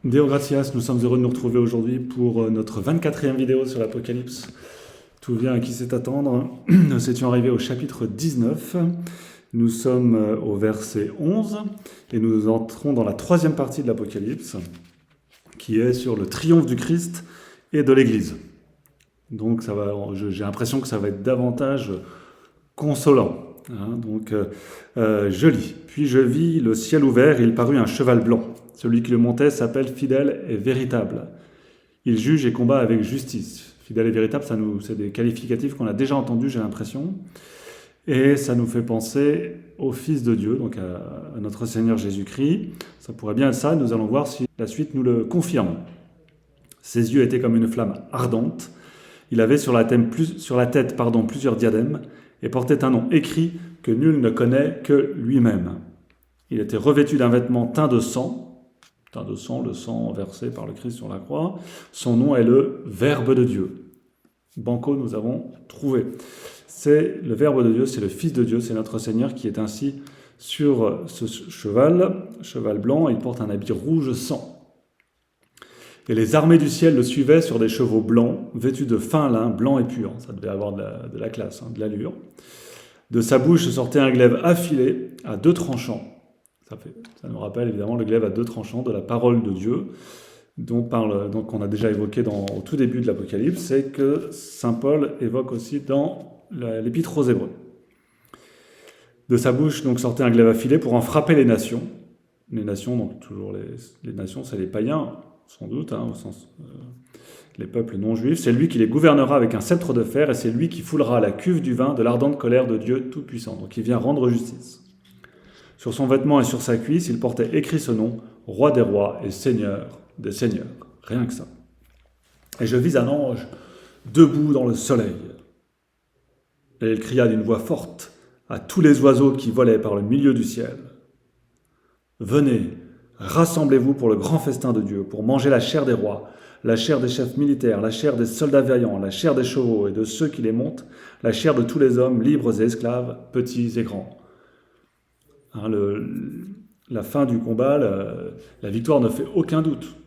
Deo Gratias, nous sommes heureux de nous retrouver aujourd'hui pour notre 24e vidéo sur l'Apocalypse. Tout vient à qui sait attendre. Nous étions arrivés au chapitre 19. Nous sommes au verset 11 et nous entrons dans la troisième partie de l'Apocalypse qui est sur le triomphe du Christ et de l'Église. Donc j'ai l'impression que ça va être davantage consolant. Je lis. Puis je vis le ciel ouvert et il parut un cheval blanc. Celui qui le montait s'appelle fidèle et véritable. Il juge et combat avec justice. Fidèle et véritable, c'est des qualificatifs qu'on a déjà entendus, j'ai l'impression. Et ça nous fait penser au Fils de Dieu, donc à notre Seigneur Jésus-Christ. Ça pourrait bien être ça, nous allons voir si la suite nous le confirme. Ses yeux étaient comme une flamme ardente. Il avait sur la tête plusieurs diadèmes et portait un nom écrit que nul ne connaît que lui-même. Il était revêtu d'un vêtement teint de sang, le sang versé par le Christ sur la croix. Son nom est le Verbe de Dieu. Banco, nous avons trouvé. C'est le Verbe de Dieu, c'est le Fils de Dieu, c'est notre Seigneur qui est ainsi sur ce cheval blanc. Il porte un habit rouge sang. Et les armées du ciel le suivaient sur des chevaux blancs, vêtus de fin lin, blanc et pur. Ça devait avoir de la classe, de l'allure. De sa bouche sortait un glaive affilé à 2 tranchants. Ça nous rappelle évidemment le glaive à 2 tranchants de la parole de Dieu, dont on a déjà évoqué au tout début de l'Apocalypse, c'est que saint Paul évoque aussi dans l'Épître aux Hébreux. De sa bouche donc sortait un glaive affilé pour en frapper les nations. Les nations, donc toujours les nations, c'est les païens, sans doute, au sens les peuples non juifs. C'est lui qui les gouvernera avec un sceptre de fer, et c'est lui qui foulera la cuve du vin de l'ardente colère de Dieu Tout-Puissant. Donc il vient rendre justice. Sur son vêtement et sur sa cuisse, il portait écrit ce nom, Roi des rois et Seigneur des seigneurs. Rien que ça. Et je vis un ange debout dans le soleil. Et il cria d'une voix forte à tous les oiseaux qui volaient par le milieu du ciel. Venez, rassemblez-vous pour le grand festin de Dieu, pour manger la chair des rois, la chair des chefs militaires, la chair des soldats vaillants, la chair des chevaux et de ceux qui les montent, la chair de tous les hommes, libres et esclaves, petits et grands. La fin du combat, la victoire ne fait aucun doute.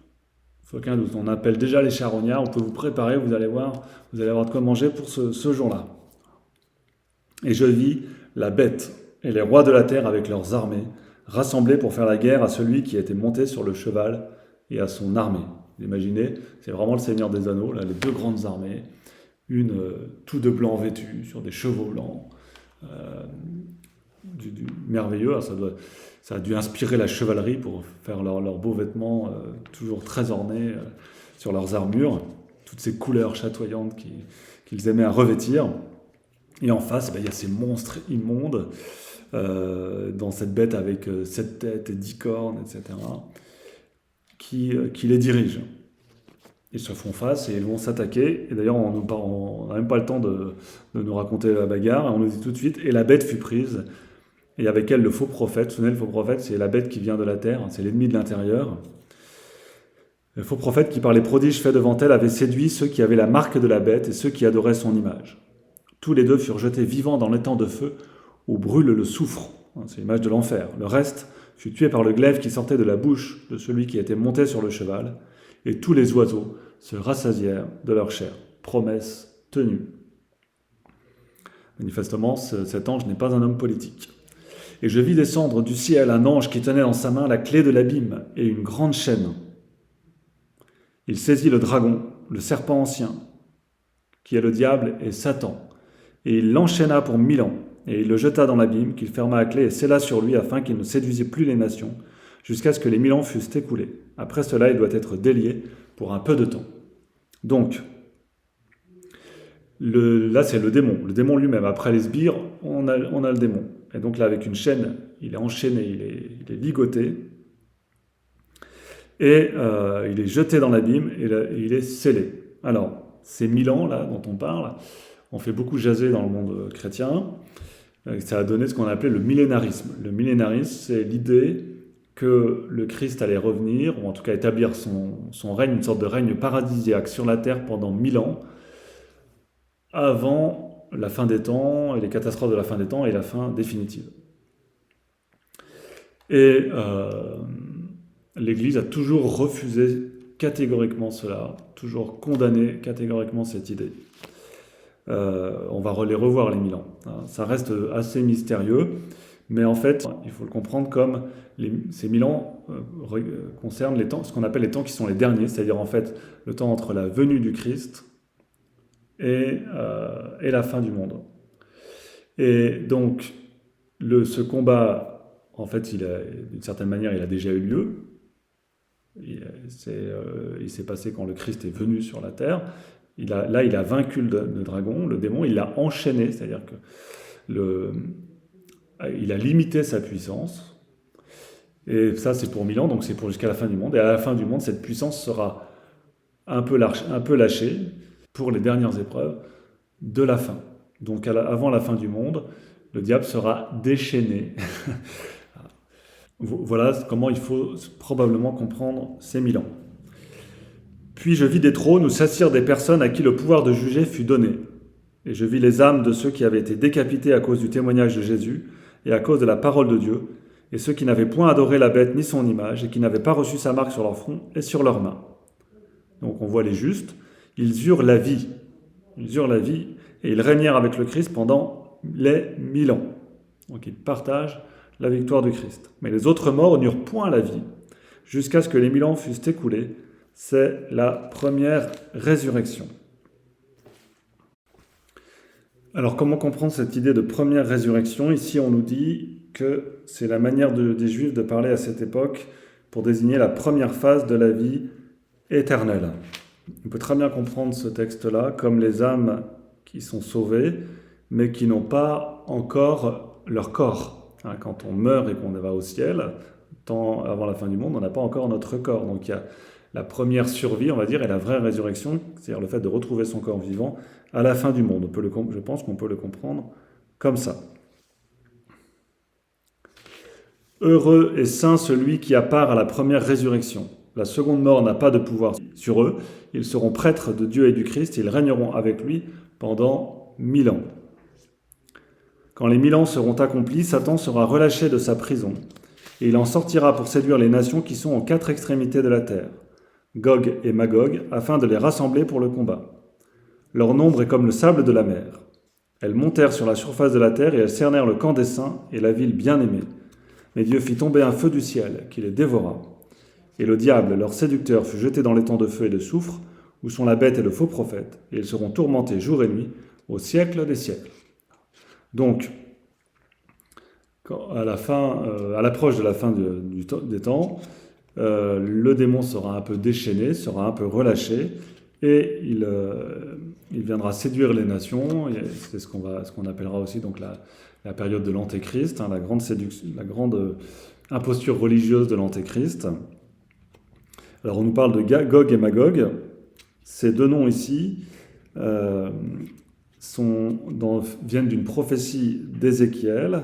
On appelle déjà les charognards, on peut vous préparer, vous allez avoir de quoi manger pour ce jour-là. Et je vis la bête et les rois de la terre avec leurs armées, rassemblés pour faire la guerre à celui qui était monté sur le cheval et à son armée. Vous imaginez, c'est vraiment le Seigneur des Anneaux, là, les 2 grandes armées, une tout de blanc vêtue sur des chevaux blancs, du merveilleux. Ça a dû inspirer la chevalerie pour faire leurs beaux vêtements, toujours très ornés sur leurs armures, toutes ces couleurs chatoyantes qu'ils aimaient à revêtir. Et en face, il y a ces monstres immondes, dans cette bête avec 7 têtes et 10 cornes, etc., qui les dirigent. Ils se font face et ils vont s'attaquer. Et d'ailleurs, on n'a même pas le temps de nous raconter la bagarre. On nous dit tout de suite, et la bête fut prise. Et avec elle, le faux prophète. Vous savez, le faux prophète, c'est la bête qui vient de la terre, c'est l'ennemi de l'intérieur. Le faux prophète qui, par les prodiges faits devant elle, avait séduit ceux qui avaient la marque de la bête et ceux qui adoraient son image. Tous les 2 furent jetés vivants dans l'étang de feu où brûle le soufre. C'est l'image de l'enfer. Le reste fut tué par le glaive qui sortait de la bouche de celui qui était monté sur le cheval. Et tous les oiseaux se rassasièrent de leur chair. Promesse tenue. Manifestement, cet ange n'est pas un homme politique. Et je vis descendre du ciel un ange qui tenait dans sa main la clé de l'abîme et une grande chaîne. Il saisit le dragon, le serpent ancien, qui est le diable et Satan, et il l'enchaîna pour 1000 ans, et il le jeta dans l'abîme, qu'il ferma à clé et scella sur lui afin qu'il ne séduisait plus les nations, jusqu'à ce que les 1000 ans fussent écoulés. Après cela, il doit être délié pour un peu de temps. Donc, là c'est le démon lui-même. Après les sbires, on a le démon. Et donc là, avec une chaîne, il est enchaîné, il est ligoté, et il est jeté dans l'abîme, et il est scellé. Alors, ces 1000 ans là dont on parle, on fait beaucoup jaser dans le monde chrétien. Ça a donné ce qu'on appelait le millénarisme. Le millénarisme, c'est l'idée que le Christ allait revenir, ou en tout cas établir son règne, une sorte de règne paradisiaque sur la terre pendant 1000 ans, avant la fin des temps, et les catastrophes de la fin des temps, et la fin définitive. Et l'Église a toujours refusé catégoriquement cela, toujours condamné catégoriquement cette idée. On va les revoir les 1000 ans. Ça reste assez mystérieux, mais en fait, il faut le comprendre comme ces 1000 ans concernent les temps, ce qu'on appelle les temps qui sont les derniers, c'est-à-dire en fait le temps entre la venue du Christ et la fin du monde. Et donc, ce combat, en fait, d'une certaine manière, il a déjà eu lieu. Il s'est passé quand le Christ est venu sur la terre. Il a vaincu le dragon, le démon, il l'a enchaîné, c'est-à-dire que il a limité sa puissance. Et ça, c'est pour 1000 ans, donc c'est pour jusqu'à la fin du monde. Et à la fin du monde, cette puissance sera un peu lâchée pour les dernières épreuves de la fin. Donc avant la fin du monde, le diable sera déchaîné. Voilà comment il faut probablement comprendre ces 1000 ans. Puis je vis des trônes où s'assirent des personnes à qui le pouvoir de juger fut donné. Et je vis les âmes de ceux qui avaient été décapités à cause du témoignage de Jésus et à cause de la parole de Dieu, et ceux qui n'avaient point adoré la bête ni son image, et qui n'avaient pas reçu sa marque sur leur front et sur leurs mains. Donc on voit les justes, ils eurent la vie. Ils eurent la vie, et ils régnèrent avec le Christ pendant les 1000 ans. Donc ils partagent la victoire du Christ. Mais les autres morts n'eurent point la vie, jusqu'à ce que les 1000 ans fussent écoulés. C'est la première résurrection. Alors comment comprendre cette idée de première résurrection? Ici on nous dit que c'est la manière des Juifs de parler à cette époque pour désigner la première phase de la vie éternelle. On peut très bien comprendre ce texte-là comme les âmes qui sont sauvées, mais qui n'ont pas encore leur corps. Quand on meurt et qu'on va au ciel, tant avant la fin du monde, on n'a pas encore notre corps. Donc il y a la première survie, on va dire, et la vraie résurrection, c'est-à-dire le fait de retrouver son corps vivant à la fin du monde. Je pense qu'on peut le comprendre comme ça. Heureux et saint celui qui a part à la première résurrection. La seconde mort n'a pas de pouvoir sur eux. Ils seront prêtres de Dieu et du Christ et ils régneront avec lui pendant 1000 ans. Quand les 1000 ans seront accomplis, Satan sera relâché de sa prison et il en sortira pour séduire les nations qui sont aux 4 extrémités de la terre, Gog et Magog, afin de les rassembler pour le combat. Leur nombre est comme le sable de la mer. Elles montèrent sur la surface de la terre et elles cernèrent le camp des saints et la ville bien-aimée. Mais Dieu fit tomber un feu du ciel qui les dévora. Et le diable, leur séducteur, fut jeté dans les temps de feu et de soufre, où sont la bête et le faux prophète, et ils seront tourmentés jour et nuit, au siècle des siècles. Donc, à l'approche de la fin des temps, le démon sera un peu déchaîné, sera un peu relâché, et il viendra séduire les nations. C'est ce qu'on appellera aussi donc la période de l'Antéchrist, la grande imposture religieuse de l'Antéchrist. Alors on nous parle de Gog et Magog. Ces deux noms ici viennent d'une prophétie d'Ézéchiel.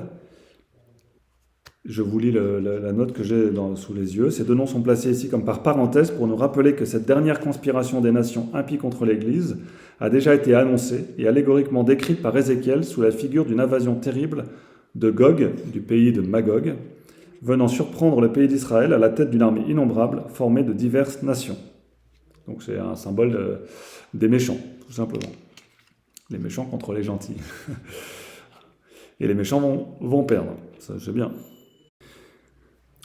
Je vous lis la note que j'ai sous les yeux. Ces deux noms sont placés ici comme par parenthèse pour nous rappeler que cette dernière conspiration des nations impies contre l'Église a déjà été annoncée et allégoriquement décrite par Ézéchiel sous la figure d'une invasion terrible de Gog, du pays de Magog, venant surprendre le pays d'Israël à la tête d'une armée innombrable formée de diverses nations. Donc c'est un symbole des méchants, tout simplement. Les méchants contre les gentils. Et les méchants vont perdre, ça c'est bien.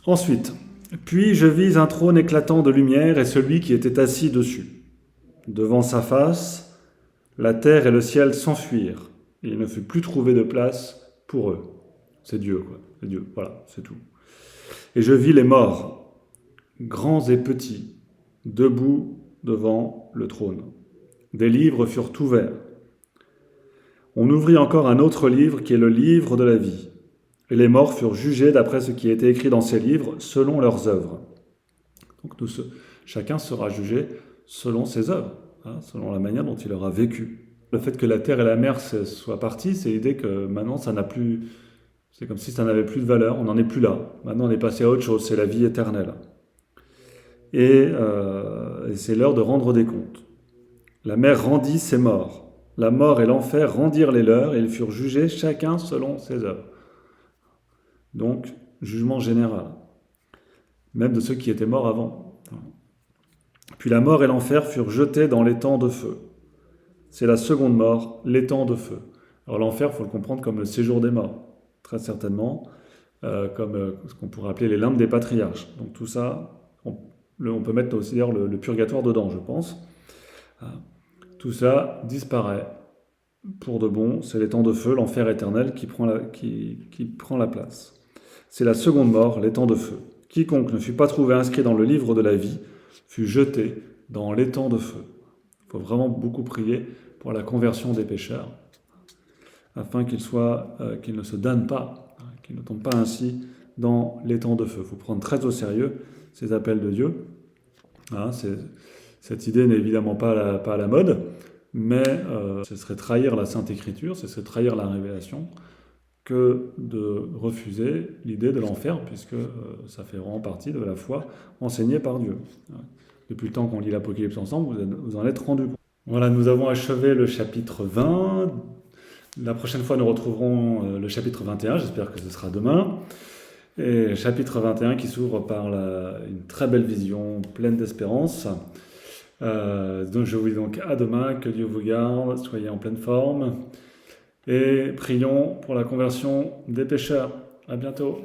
Ensuite, puis je vis un trône éclatant de lumière et celui qui était assis dessus. Devant sa face, la terre et le ciel s'enfuirent, et il ne fut plus trouvé de place pour eux. C'est Dieu, quoi. C'est Dieu, voilà, c'est tout. Et je vis les morts, grands et petits, debout devant le trône. Des livres furent ouverts. On ouvrit encore un autre livre qui est le livre de la vie. Et les morts furent jugés d'après ce qui a été écrit dans ces livres, selon leurs œuvres. Donc chacun sera jugé selon ses œuvres, selon la manière dont il aura vécu. Le fait que la terre et la mer soient parties, c'est l'idée que maintenant ça n'a plus... C'est comme si ça n'avait plus de valeur, on n'en est plus là. Maintenant on est passé à autre chose, c'est la vie éternelle. Et c'est l'heure de rendre des comptes. La mer rendit ses morts. La mort et l'enfer rendirent les leurs et ils furent jugés chacun selon ses œuvres. Donc, jugement général. même de ceux qui étaient morts avant. Puis la mort et l'enfer furent jetés dans l'étang de feu. C'est la seconde mort, l'étang de feu. Alors l'enfer, il faut le comprendre comme le séjour des morts, très certainement, comme ce qu'on pourrait appeler les limbes des patriarches. Donc tout ça, on peut mettre aussi d'ailleurs le purgatoire dedans, je pense. Tout ça disparaît pour de bon, c'est l'étang de feu, l'enfer éternel qui prend la place. C'est la seconde mort, l'étang de feu. Quiconque ne fut pas trouvé inscrit dans le livre de la vie fut jeté dans l'étang de feu. Il faut vraiment beaucoup prier pour la conversion des pécheurs, afin qu'ils ne se damnent pas, qu'ils ne tombent pas ainsi dans l'étang de feu. Il faut prendre très au sérieux ces appels de Dieu. Cette idée n'est évidemment pas à la mode, mais ce serait trahir la Sainte Écriture, ce serait trahir la révélation, que de refuser l'idée de l'enfer, puisque ça fait vraiment partie de la foi enseignée par Dieu. Depuis le temps qu'on lit l'Apocalypse ensemble, vous en êtes rendu compte. Voilà, nous avons achevé le chapitre 20. La prochaine fois, nous retrouverons le chapitre 21, j'espère que ce sera demain. Et chapitre 21 qui s'ouvre par une très belle vision, pleine d'espérance. Donc je vous dis donc à demain, que Dieu vous garde, soyez en pleine forme. Et prions pour la conversion des pécheurs. À bientôt.